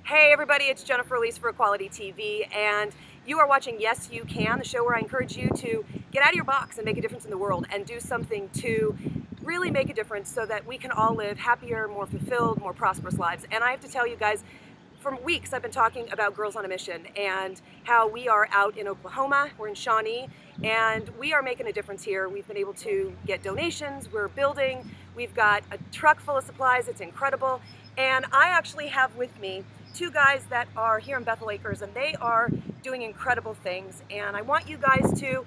Hey everybody, it's Jennifer Elise for Equality TV, and you are watching Yes You Can, the show where I encourage you to get out of your box and make a difference in the world and do something to really make a difference so that we can all live happier, more fulfilled, more prosperous lives. And I have to tell you guys, for weeks I've been talking about Girls on a Mission and how we are out in Oklahoma, we're in Shawnee, and we are making a difference here. We've been able to get donations, we're building, we've got a truck full of supplies, it's incredible. And I actually have with me two guys that are here in Bethel Acres, and they are doing incredible things. And I want you guys to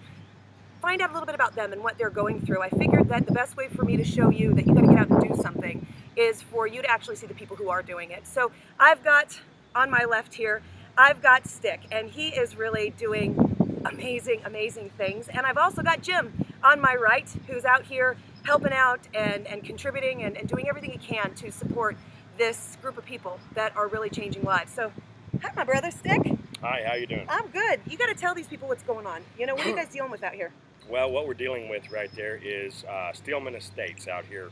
find out a little bit about them and what they're going through. I figured that the best way for me to show you that you got to get out and do something is for you to actually see the people who are doing it. So I've got on my left here, I've got Stick, and he is really doing amazing things. And I've also got Jim on my right, who's out here helping out and contributing and doing everything he can to support this group of people that are really changing lives. So, hi, my brother, Stick. Hi, how you doing? I'm good. You got to tell these people what's going on. You know, what are you guys dealing with out here? Well, what we're dealing with right there is Steelman Estates out here.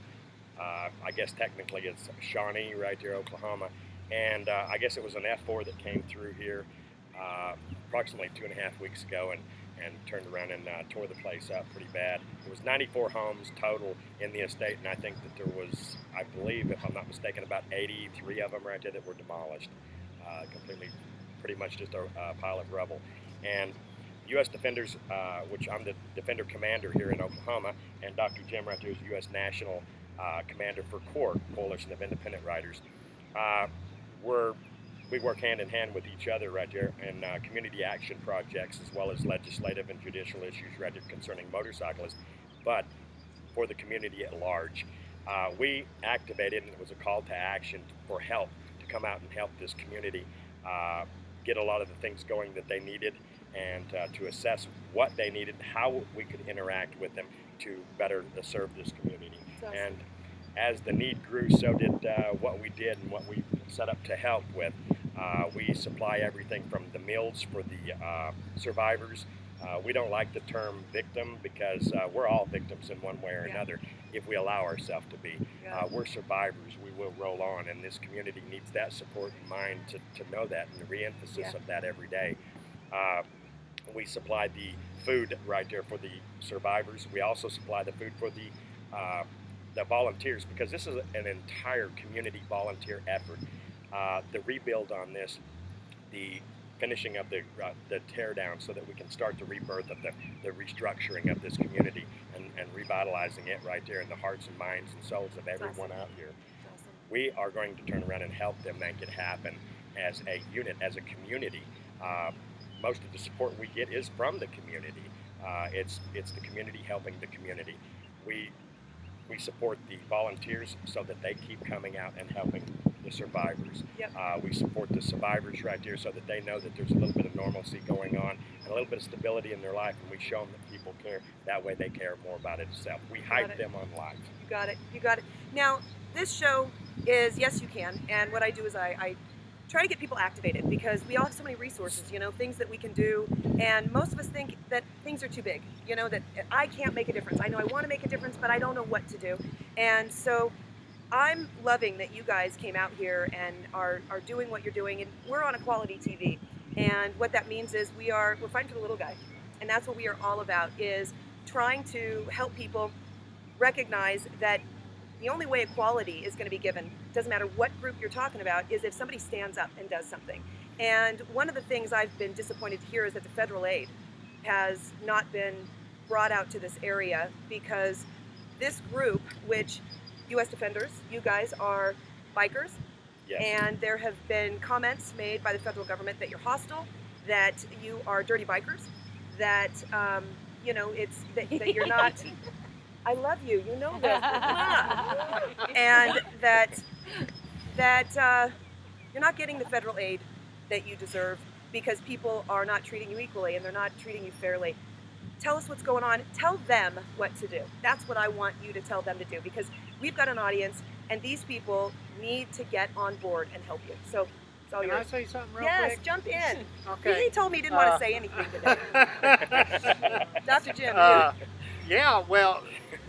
I guess technically it's Shawnee right there, Oklahoma. And I guess it was an F4 that came through here approximately 2.5 weeks ago and turned around and tore the place up pretty bad. It was 94 homes total in the estate, and I think that there was, I believe, if I'm not mistaken, about 83 of them right there that were demolished, completely, pretty much just a pile of rubble. And U.S. Defenders, which I'm the Defender Commander here in Oklahoma, and Dr. Jim right there is U.S. National Commander for CORE, Coalition of Independent Writers. We work hand in hand with each other right there in community action projects as well as legislative and judicial issues right there concerning motorcyclists, but for the community at large. We activated, and it was a call to action for help to come out and help this community get a lot of the things going that they needed and to assess what they needed, how we could interact with them to better serve this community. Awesome. And as the need grew, so did what we did and what we set up to help with. We supply everything from the meals for the survivors. We don't like the term victim because we're all victims in one way or another if we allow ourselves to be. We're survivors. We will roll on, and this community needs that support in mind to know that and the re-emphasis of that every day. We supply the food right there for the survivors. We also supply the food for the volunteers, because this is an entire community volunteer effort. The rebuild on this, the finishing of the tear down so that we can start the rebirth of the restructuring of this community and revitalizing it right there in the hearts and minds and souls of everyone out here. Awesome. We are going to turn around and help them make it happen as a unit, as a community. Most of the support we get is from the community. It's the community helping the community. We support the volunteers so that they keep coming out and helping the survivors. We support the survivors right there so that they know that there's a little bit of normalcy going on and a little bit of stability in their life, and we show them that people care. That way they care more about it itself. We hype them on life. You got it. You got it. Now, this show is Yes You Can, and what I do is I try to get people activated, because we all have so many resources, you know, things that we can do, and most of us think that things are too big, you know, that I can't make a difference. I know I want to make a difference, but I don't know what to do. And so I'm loving that you guys came out here and are doing what you're doing, and we're on Equality TV, and what that means is we're fighting for the little guy, and that's what we are all about, is trying to help people recognize that the only way equality is going to be given, doesn't matter what group you're talking about, is if somebody stands up and does something. And one of the things I've been disappointed to hear is that the federal aid has not been brought out to this area, because this group, which U.S. Defenders, you guys are bikers, and there have been comments made by the federal government that you're hostile, that you are dirty bikers, that you know, it's that you're not. I love you, you know this. And that you're not getting the federal aid that you deserve because people are not treating you equally and they're not treating you fairly. Tell us what's going on. Tell them what to do. That's what I want you to tell them to do, because we've got an audience and these people need to get on board and help you. So it's all yours. Can I say something real quick? quick? Yes, jump in. Okay. He told me he didn't want to say anything today. Dr. Jim, yeah, well,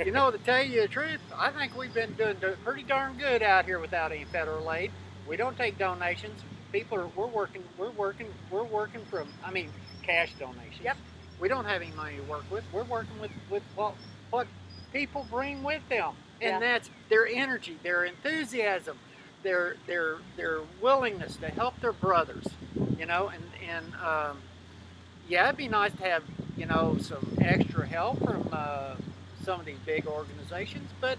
you know, to tell you the truth, I think we've been doing pretty darn good out here without any federal aid. We don't take donations. people are we're working from cash donations. Yep. We don't have any money to work with. We're working with what people bring with them, and Yeah. that's their energy, their enthusiasm, their willingness to help their brothers. Yeah, it'd be nice to have some extra help from some of these big organizations, but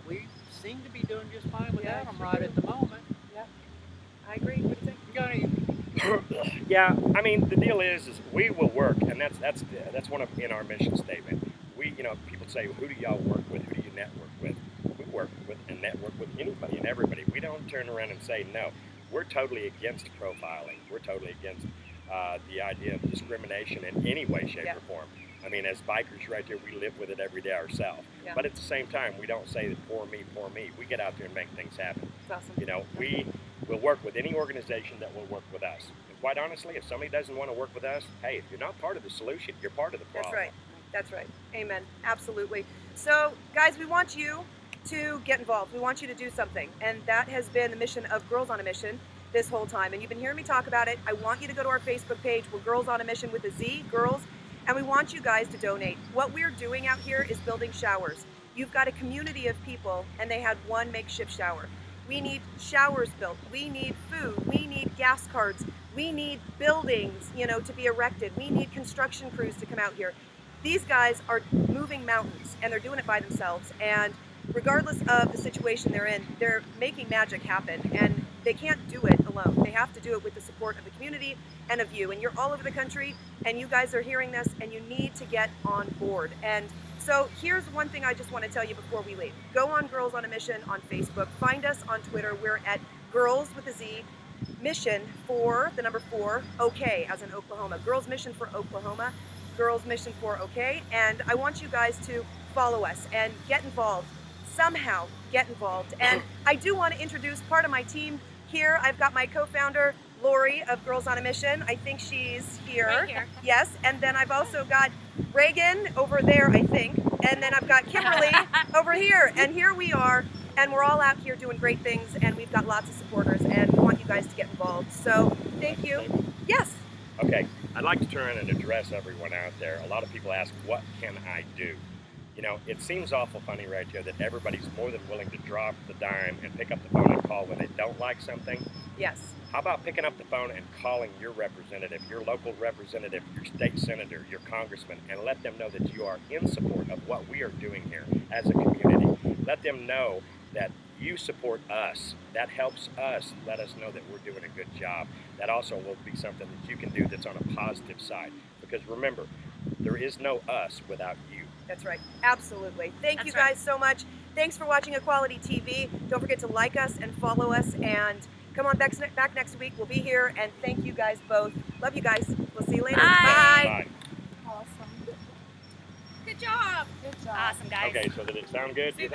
we seem to be doing just fine without them right at the moment. Yeah, I agree. What do you think? You got any? Yeah, I mean the deal is we will work, and that's one of in our mission statement. We, people say, who do y'all work with? Who do you network with? We work with and network with anybody and everybody. We don't turn around and say no. We're totally against profiling. We're totally against the idea of discrimination in any way, shape, Yeah. or form. I mean, as bikers right here, we live with it every day ourselves. Yeah. But at the same time, we don't say that poor me, poor me. We get out there and make things happen. It's awesome. We will work with any organization that will work with us. And quite honestly, if somebody doesn't want to work with us, hey, if you're not part of the solution, you're part of the problem. That's right. That's right. Amen. Absolutely. So, guys, we want you to get involved. We want you to do something. And that has been the mission of Girls on a Mission this whole time. And you've been hearing me talk about it. I want you to go to our Facebook page. We're Girls on a Mission with a Z, girls. And we want you guys to donate. What we're doing out here is building showers. You've got a community of people, and they had one makeshift shower. We need showers built. We need food. We need gas cards. We need buildings, to be erected. We need construction crews to come out here. These guys are moving mountains, and they're doing it by themselves. And regardless of the situation they're in, they're making magic happen. And they can't do it alone. They have to do it with the support of the community and of you. And you're all over the country, and you guys are hearing this, and you need to get on board. And so here's one thing I just want to tell you before we leave. Go on Girls on a Mission on Facebook. Find us on Twitter. We're at Girls with a Z, Mission for the number 4, OK, as in Oklahoma. Girls Mission for Oklahoma. Girls Mission for OK. And I want you guys to follow us and get involved. Somehow get involved. And I do want to introduce part of my team here. I've got my co-founder, Lori of Girls on a Mission. I think she's here. Right here. Yes, and then I've also got Reagan over there, I think. And then I've got Kimberly over here. And here we are. And we're all out here doing great things. And we've got lots of supporters. And we want you guys to get involved. So thank you. Yes. Okay, I'd like to turn and address everyone out there. A lot of people ask, what can I do? It seems awful funny right here that everybody's more than willing to drop the dime and pick up the phone and call when they don't like something. Yes. How about picking up the phone and calling your representative, your local representative, your state senator, your congressman, and let them know that you are in support of what we are doing here as a community. Let them know that you support us. That helps us let us know that we're doing a good job. That also will be something that you can do that's on a positive side. Because remember, there is no us without you. That's right. Absolutely. Thank you That's guys right. so much. Thanks for watching Equality TV. Don't forget to like us and follow us. And come on back next week. We'll be here. And thank you guys both. Love you guys. We'll see you later. Bye. Bye. Awesome. Good job. Good job. Awesome, guys. Okay, so did it sound good? Super.